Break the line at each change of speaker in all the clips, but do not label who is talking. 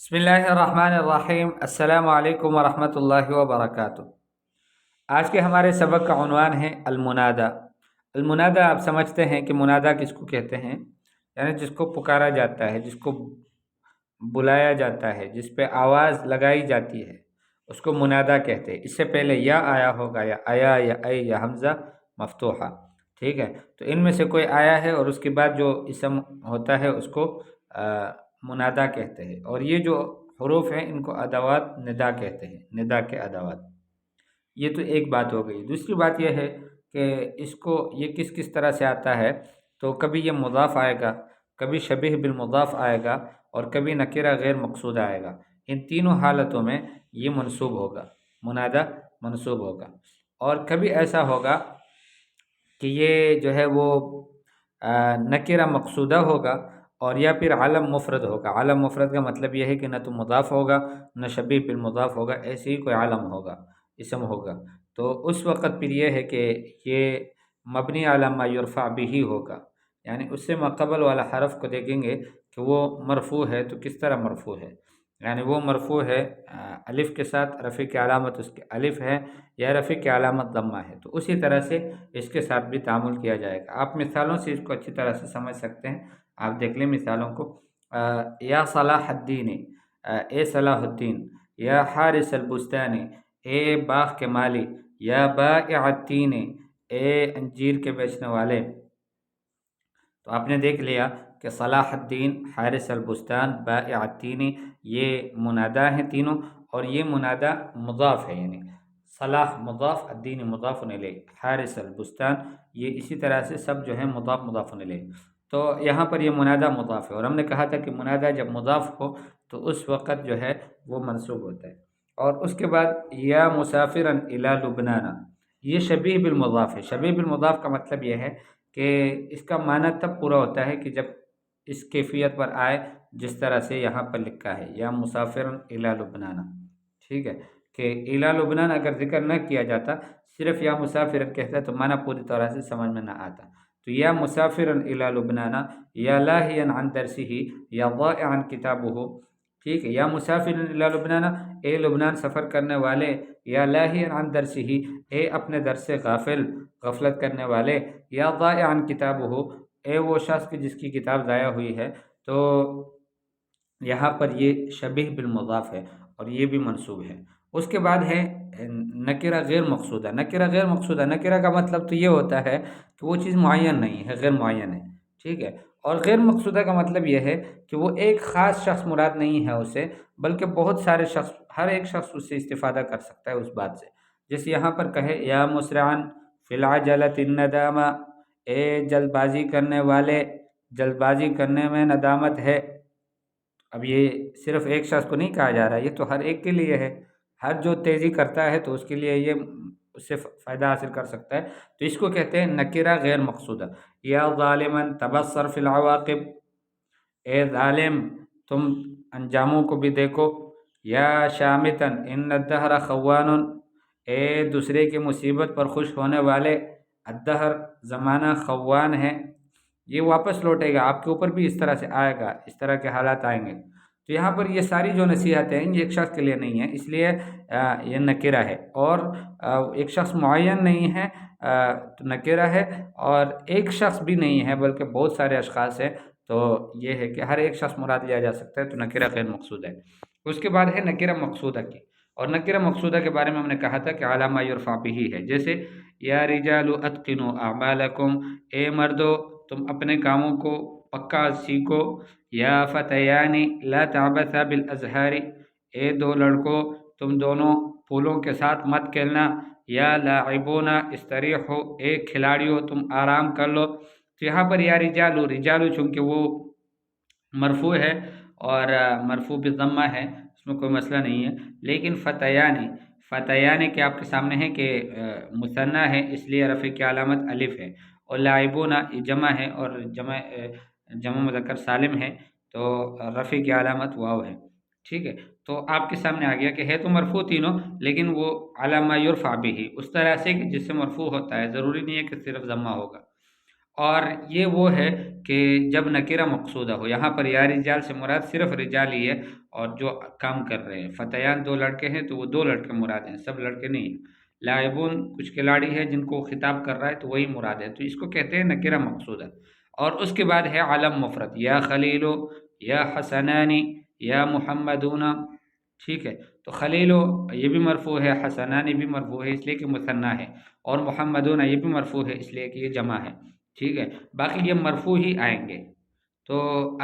بسم اللہ الرحمن الرحیم، السلام علیکم ورحمۃ اللہ وبرکاتہ۔ آج کے ہمارے سبق کا عنوان ہے المنادا۔ المنادا آپ سمجھتے ہیں کہ منادا کس کو کہتے ہیں، یعنی جس کو پکارا جاتا ہے، جس کو بلایا جاتا ہے، جس پہ آواز لگائی جاتی ہے، اس کو منادا کہتے ہیں۔ اس سے پہلے یا آیا ہوگا، یا آیا یا اے یا حمزہ مفتوحہ، ٹھیک ہے۔ تو ان میں سے کوئی آیا ہے اور اس کے بعد جو اسم ہوتا ہے اس کو منادا کہتے ہیں، اور یہ جو حروف ہیں ان کو ادوات ندا کہتے ہیں، ندا کے ادوات۔ یہ تو ایک بات ہو گئی۔ دوسری بات یہ ہے کہ اس کو یہ کس کس طرح سے آتا ہے، تو کبھی یہ مضاف آئے گا، کبھی شبیہ بالمضاف آئے گا، اور کبھی نکرہ غیر مقصودہ آئے گا۔ ان تینوں حالتوں میں یہ منصوب ہوگا، منادا منصوب ہوگا۔ اور کبھی ایسا ہوگا کہ یہ جو ہے وہ نکرہ مقصودہ ہوگا، اور یا پھر علم مفرد ہوگا۔ علم مفرد کا مطلب یہ ہے کہ نہ تو مضاف ہوگا نہ شبیہ بالمضاف ہوگا، ایسے ہی کوئی علم ہوگا، اسم ہوگا۔ تو اس وقت پھر یہ ہے کہ یہ مبنی علی ما یرفع به ہوگا، یعنی اس سے ماقبل والا حرف کو دیکھیں گے کہ وہ مرفوع ہے تو کس طرح مرفوع ہے، یعنی وہ مرفوع ہے الف کے ساتھ، رفع کی علامت اس کے الف ہے، یا رفع کی علامت ضمہ ہے، تو اسی طرح سے اس کے ساتھ بھی تعامل کیا جائے گا۔ آپ مثالوں سے اس کو اچھی طرح سے سمجھ سکتے ہیں۔ آپ دیکھ لیں مثالوں کو۔ یا صلاح الدین، اے صلاح الدین، یا حارس البستان، اے باغ کے مالی، یا بائع التین، اے انجیر کے بیچنے والے۔ تو آپ نے دیکھ لیا کہ صلاح الدین، حارس البستان، بائع التین، یہ منادا ہیں تینوں، اور یہ منادا مضاف ہے، یعنی صلاح مضاف، الدین مضاف الیہ، حارس البستان، یہ اسی طرح سے سب جو ہے مضاف مضاف الیہ۔ تو یہاں پر یہ منادا مضاف ہے، اور ہم نے کہا تھا کہ منادا جب مضاف ہو تو اس وقت جو ہے وہ منصوب ہوتا ہے۔ اور اس کے بعد یا مسافرا الی لبنان، یہ شبیہ بالمضاف ہے۔ شبیہ بالمضاف کا مطلب یہ ہے کہ اس کا معنی تب پورا ہوتا ہے کہ جب اس کیفیت پر آئے جس طرح سے یہاں پر لکھا ہے، یا مسافرا الی لبنان، ٹھیک ہے، کہ الی لبنان اگر ذکر نہ کیا جاتا، صرف یا مسافرا کہتا تو معنی پوری طرح سے سمجھ میں نہ آتا۔ تو یا مسافرا الی لبنان، یا لاہیا عن درسہ، یا ضائعا کتابہ، ٹھیک ہے۔ یا مسافرا الی لبنان، اے لبنان سفر کرنے والے، یا لاہیا عن درسہ، اے اپنے درس سے غفلت کرنے والے، یا ضائعا کتابہ، اے وہ شخص کی جس کی کتاب ضائع ہوئی ہے۔ تو یہاں پر یہ شبیہ بالمضاف ہے اور یہ بھی منصوب ہے۔ اس کے بعد ہے نکرہ غیر مقصودہ۔ نکرہ غیر مقصودہ، نکرہ کا مطلب تو یہ ہوتا ہے کہ وہ چیز معین نہیں ہے، غیر معین ہے، ٹھیک ہے۔ اور غیر مقصودہ کا مطلب یہ ہے کہ وہ ایک خاص شخص مراد نہیں ہے اسے، بلکہ بہت سارے شخص، ہر ایک شخص اس سے استفادہ کر سکتا ہے اس بات سے۔ جیسے یہاں پر کہے یا مسرعا فی العجلۃ الندامہ، اے جلد بازی کرنے والے، جلد بازی کرنے میں ندامت ہے۔ اب یہ صرف ایک شخص کو نہیں کہا جا رہا، یہ تو ہر ایک کے لیے ہے، ہر جو تیزی کرتا ہے تو اس کے لیے یہ اس سے فائدہ حاصل کر سکتا ہے۔ تو اس کو کہتے ہیں نکرہ غیر مقصودہ۔ یا ظالما تبصر فی العواقب، اے ظالم تم انجاموں کو بھی دیکھو۔ یا شامتا ان الدہر خوان، اے دوسرے کی مصیبت پر خوش ہونے والے، الدہر زمانہ، خوان ہے، یہ واپس لوٹے گا، آپ کے اوپر بھی اس طرح سے آئے گا، اس طرح کے حالات آئیں گے۔ تو یہاں پر یہ ساری جو نصیحتیں ہیں یہ ایک شخص کے لیے نہیں ہیں، اس لیے یہ نکرہ ہے، اور ایک شخص معین نہیں ہے تو نکرہ ہے، اور ایک شخص بھی نہیں ہے بلکہ بہت سارے اشخاص ہیں، تو یہ ہے کہ ہر ایک شخص مراد لیا جا سکتا ہے، تو نکرہ غیر مقصود ہے۔ اس کے بعد ہے نکرہ مقصودہ کی، اور نکرہ مقصودہ کے بارے میں ہم نے کہا تھا کہ علی ما یرفع بہ ہے۔ جیسے یا رجال اتقنوا اعمالکم، اے مردو تم اپنے کاموں کو پکا سیکھو۔ یا فتیان لا تعبثا بالازہار، اے دو لڑکوں تم دونوں پھولوں کے ساتھ مت کھیلنا۔ یا لاعبون استریحوا، اے کھلاڑیوں تم آرام کر لو۔ تو یہاں پر یا رجالو، رجالو چونکہ وہ مرفوع ہے اور مرفوع بالضمہ ہے، اس میں کوئی مسئلہ نہیں ہے، لیکن فتیان، فتیان کے آپ کے سامنے ہے کہ مثنیٰ ہے، اس لیے رفع کی علامت الف ہے، اور لاعبون جمع ہے، اور جمع مذکر سالم ہے تو رفع کی علامت واو ہے، ٹھیک ہے۔ تو آپ کے سامنے آ گیا کہ ہے تو مرفوع تینوں، لیکن وہ علی ما یرفع بہ اس طرح سے کہ جس سے مرفوع ہوتا ہے، ضروری نہیں ہے کہ صرف ضمہ ہوگا۔ اور یہ وہ ہے کہ جب نکرہ مقصودہ ہو، یہاں پر یا رجال سے مراد صرف رجال ہی ہے، اور جو کام کر رہے ہیں فتیان 2 لڑکے ہیں تو وہ 2 لڑکے مراد ہیں، سب لڑکے نہیں ہیں۔ لاعبون کچھ کھلاڑی ہے جن کو خطاب کر رہا ہے تو وہی مراد ہے، تو اس کو کہتے ہیں نکرہ مقصودہ۔ اور اس کے بعد ہے علم مفرد، یا خلیلو، یا حسنانی، یا محمدون، ٹھیک ہے۔ تو خلیلو یہ بھی مرفوع ہے، حسنانی بھی مرفوع ہے اس لیے کہ مثنیٰ ہے، اور محمدون یہ بھی مرفوع ہے اس لیے کہ یہ جمع ہے، ٹھیک ہے۔ باقی یہ مرفوع ہی آئیں گے۔ تو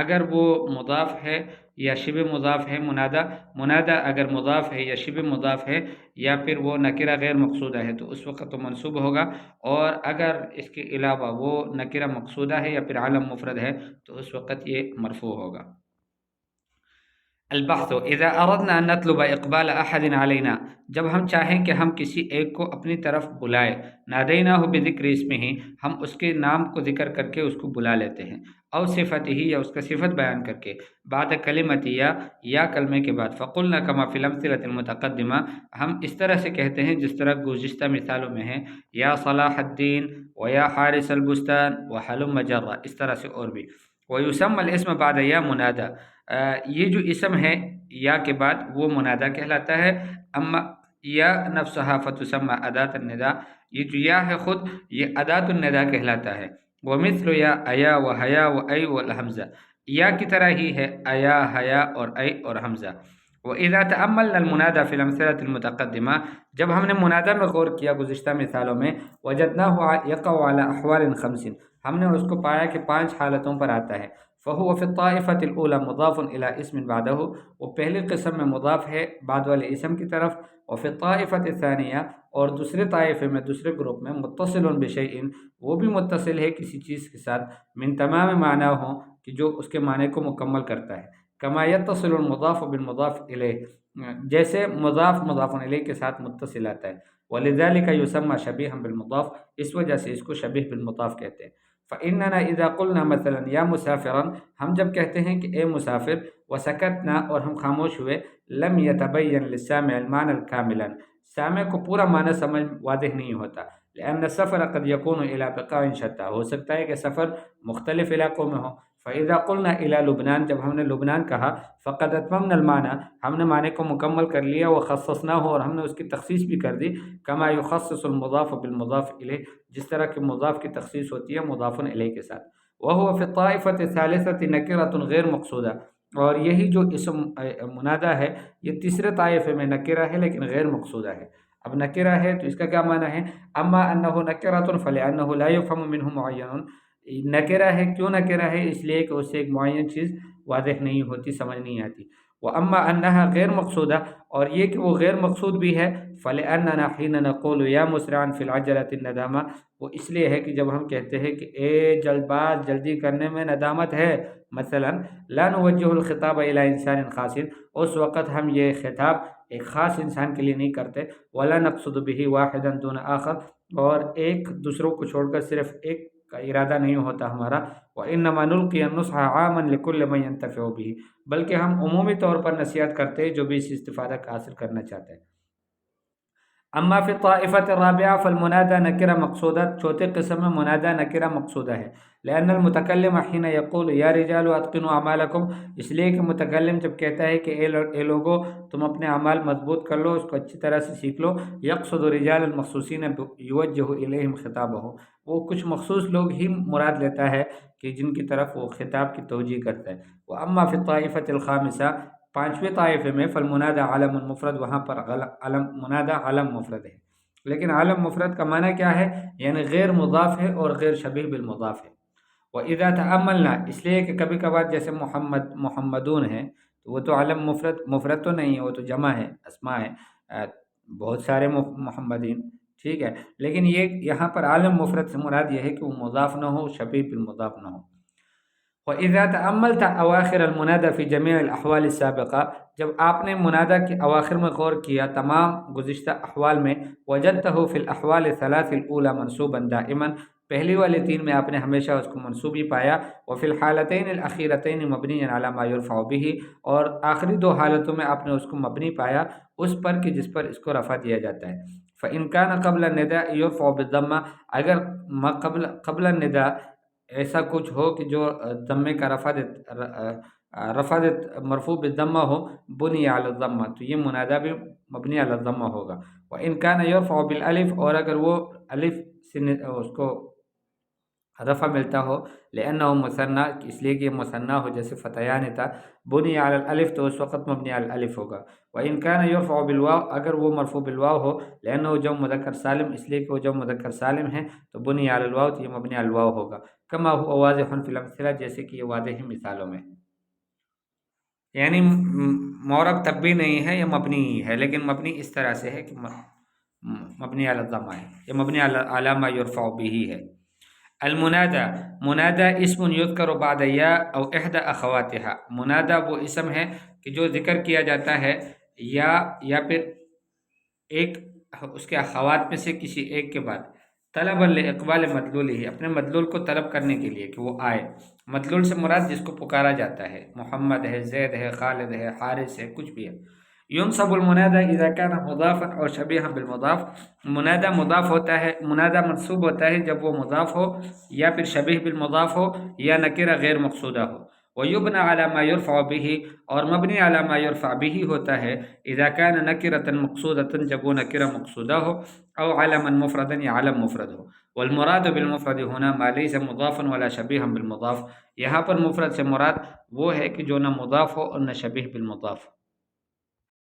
اگر وہ مضاف ہے یا شبہ مضاف ہے، منادہ اگر مضاف ہے یا شبہ مضاف ہے یا پھر وہ نکرہ غیر مقصودہ ہے تو اس وقت تو منصوب ہوگا، اور اگر اس کے علاوہ وہ نکرہ مقصودہ ہے یا پھر علم مفرد ہے تو اس وقت یہ مرفوع ہوگا۔ البحث اذا اردنا ان نطلب اقبال احد علینا، جب ہم چاہیں کہ ہم کسی ایک کو اپنی طرف بلائے، نادیناہ بذکر اسمہ، ہم اس کے نام کو ذکر کر کے اس کو بلا لیتے ہیں، او صفتہ یا اس کا صفت بیان کر کے، بعد کلمۃ یا کلمے کے بعد، فقلنا کما فی الامثلۃ المتقدمہ، ہم اس طرح سے کہتے ہیں جس طرح گزشتہ مثالوں میں ہیں، یا صلاح الدین و یا حارس البستان و حلم جرہ، اس طرح سے اور بھی۔ ویسمى الاسم بعد یا منادى، یہ جو اسم ہے یا کے بعد وہ منادہ کہلاتا ہے۔ اما یا نفسها فتسمى اداة النداء، یہ جو یا ہے خود یہ اداة النداء کہلاتا ہے۔ ومثل یا ایا و حیا و ای والحمزہ، یا کی طرح ہی ہے ایا، حیا اور ای اور حمزہ۔ وَإِذَا تَأَمَّلْنَا الْمُنَادَى فِي الْأَمْثِلَةِ الْمُتَقَدِّمَةِ، جب ہم نے منادہ میں غور کیا گزشتہ مثالوں میں، وَجَدْنَاهُ يَقَعُ عَلَى أَحْوَالٍ خَمْسٍ، ہم نے اس کو پایا کہ 5 حالتوں پر آتا ہے۔ فَهُوَ فِي الطَّائِفَةِ الْأُولَى مُضَافٌ إِلَى اسْمٍ بَعْدَهُ، وہ پہلی قسم میں مضاف ہے بعد والے اسم کی طرف۔ وفي الطائفة الثانية، اور دوسرے طائفے میں دوسرے گروپ میں، متصل بشیء، وہ بھی متصل ہے کسی چیز کے ساتھ، من تمام معنی ہو کہ جو اس کے معنی کو مکمل کرتا ہے، کما يتصل المضاف بالمضاف الیہ، جیسے مضاف مضاف الیہ کے ساتھ متصل آتا ہے۔ ولذلك يسمى شبیہا بالمضاف، اس وجہ سے اس کو شبیہ بالمضاف کہتے ہیں۔ فإننا إذا قلنا مثلا یا مسافرا، ہم جب کہتے ہیں کہ اے مسافر، وسکتنا اور ہم خاموش ہوئے، لم يتبين للسامع المعنى كاملا، سامع کو پورا معنی سمجھ واضح نہیں ہوتا، لأن السفر قد يكون إلى بقاع شتى، ہو سکتا ہے کہ سفر مختلف علاقوں میں ہو۔ فإذا قلنا إلى لبنان، جب ہم نے لبنان کہا، فقد أتممنا المعنى، ہم نے معنی کو مکمل کر لیا، وخصصناه، اور ہم نے اس کی تخصیص بھی کر دی، كما يخصص المضاف بالمضاف إليه، جس طرح کہ مضاف کی تخصیص ہوتی ہے مضاف الیہ کے ساتھ۔ وهو في الطائفة الثالثة نكرة غیر مقصودہ، اور یہی جو اسم منادہ ہے یہ تیسرے طائفے میں نکرہ ہے لیکن غیر مقصودہ ہے۔ اب نکرہ ہے تو اس کا کیا معنی ہے؟ اما انه نکرۃ فلانه لا يفهم منه معین، نکرہ ہے، کیوں نکرہ ہے؟ اس لیے کہ اس سے ایک معین چیز واضح نہیں ہوتی، سمجھ نہیں آتی۔ واما انها غیر مقصودہ، اور یہ کہ وہ غیر مقصود بھی ہے، فلاننا حين نقول یا مسرعا في العجلة الندامہ، وہ اس لیے ہے کہ جب ہم کہتے ہیں کہ اے جلد باز، جلدی کرنے میں ندامت ہے، مثلا لا نوجه الخطاب الى انسان خاص، اس وقت ہم یہ خطاب ایک خاص انسان کے لیے نہیں کرتے، ولا نقصد به واحدا دون آخر، اور ایک دوسروں کو چھوڑ کر صرف ایک کا ارادہ نہیں ہوتا ہمارا، وانما نلقي النصح عاما لكل من ينتفع به، بلکہ ہم عمومی طور پر نصیحت کرتے ہیں جو بھی اس استفادہ حاصل کرنا چاہتے ہیں۔ اما فی الطائفة الرابعہ فالمنادى نکرہ مقصودہ، چوتھے قسم میں منادى نکرہ مقصودہ ہے، لأن المتکلم حين يقول یا رجال اتقنوا اعمالکم، اس لیے کہ متکلم جب کہتا ہے کہ اے لوگو تم اپنے اعمال مضبوط کر لو، اس کو اچھی طرح سے سیکھ لو، یقصد رجال المخصوصین یوجہ الیہم خطابہ، وہ کچھ مخصوص لوگ ہی مراد لیتا ہے کہ جن کی طرف وہ خطاب کی توجیہ کرتا ہے۔ واما فی الطائفة الخامسہ، 5ویں طائفے میں، فالمنادى علم مفرد، وہاں پر منادى علم مفرد ہے، لیکن علم مفرد کا معنی کیا ہے؟ یعنی غیر مضاف ہے اور غیر شبیہ بالمضاف ہے۔ وَإِذَا تَأَمَّلْنَا، اس لیے کہ کبھی کبھار جیسے محمدون ہیں تو وہ تو علم مفرد تو نہیں ہے، وہ تو جمع ہے، اسماء ہے، بہت سارے محمدین، ٹھیک ہے، لیکن یہ یہاں پر علم مفرد سے مراد یہ ہے کہ وہ مضاف نہ ہو، شبیہ بالمضاف نہ ہو۔ وَإِذَا تَأَمَّلْتَ أَوَاخِرَ الْمُنَادَى فِي جَمِيعِ الْأَحْوَالِ السَّابِقَةِ، جب آپ نے منادہ کی اواخر میں غور کیا تمام گزشتہ احوال میں، وجدته في الأحوال الثلاث الأولى منصوبا دائما، پہلی والے 3 میں آپ نے ہمیشہ اس کو منصوب ہی پایا، وفي الحالتين الأخيرتين مبنيا على ما يرفع به، اور آخری 2 حالتوں میں آپ نے اس کو مبنی پایا اس پر کہ جس پر اس کو رفع دیا جاتا ہے۔ فإن كان قبل النداء يرفع بالضمة، اگر قبل النداء ایسا کچھ ہو کہ جو ضمے کا رفع مرفوع بالضمہ ہو، بنی علی الضمہ، تو یہ منادہ بھی مبنی علی الضمہ ہوگا۔ وان کان یرفع بالالف، اور اگر وہ الف سے اس کو رفع ملتا ہو، لأنه مثنى، اس لیے کہ یہ مثنیٰ ہو، جیسے فتیان تھا، بنی علی الالف، تو اس وقت مبنی علی الالف ہوگا۔ وان کان یرفع بالواو، اگر وہ مرفوع بالواو ہو، لأنه جمع مذکر سالم، اس لیے کہ وہ جمع مذکر سالم ہے، تو بنی علی الواو، تو یہ مبنی علی الواو ہوگا۔ کما هو واضح فی الامثلہ، جیسے کہ یہ واضح ہے مثالوں میں، یعنی معرب تب بھی نہیں ہے، یہ مبنی ہی ہے، لیکن مبنی اس طرح سے ہے کہ مبنی علی الضمہ ہے، یہ مبنی علی ما یرفع به ہے۔ المنادى، منادى اسم یذکر بعد یا او احدى اخواتها، منادى وہ اسم ہے کہ جو ذکر کیا جاتا ہے یا پھر ایک اس کے اخوات میں سے کسی ایک کے بعد، طلب الاقبال مدلول ہی، اپنے مدلول کو طلب کرنے کے لیے کہ وہ آئے۔ مدلول سے مراد جس کو پکارا جاتا ہے، محمد ہے، زید ہے، خالد ہے، حارث ہے، کچھ بھی ہے۔ ينصب المنادى اذا كان مضافا او شبيها بالمضاف، منادى مضاف ہوتا ہے، منادى منصوب ہوتا ہے جب وہ مضاف ہو یا پھر شبیہ بالمضاف ہو یا نکرہ غیر مقصودہ ہو۔ ويبنى على ما يرفع به، اور مبنی على ما يرفع به ہوتا ہے اذا كان نکرة مقصودة، جب وہ نکرہ مقصودہ ہو، او علما مفردا، یا علم مفرد ہو۔ والمراد بالمفرد هنا ما ليس مضافا ولا شبيها بالمضاف، یہاں پر مفرد سے مراد وہ ہے کہ جو نہ مضاف ہو اور نہ شبیہ بالمضاف۔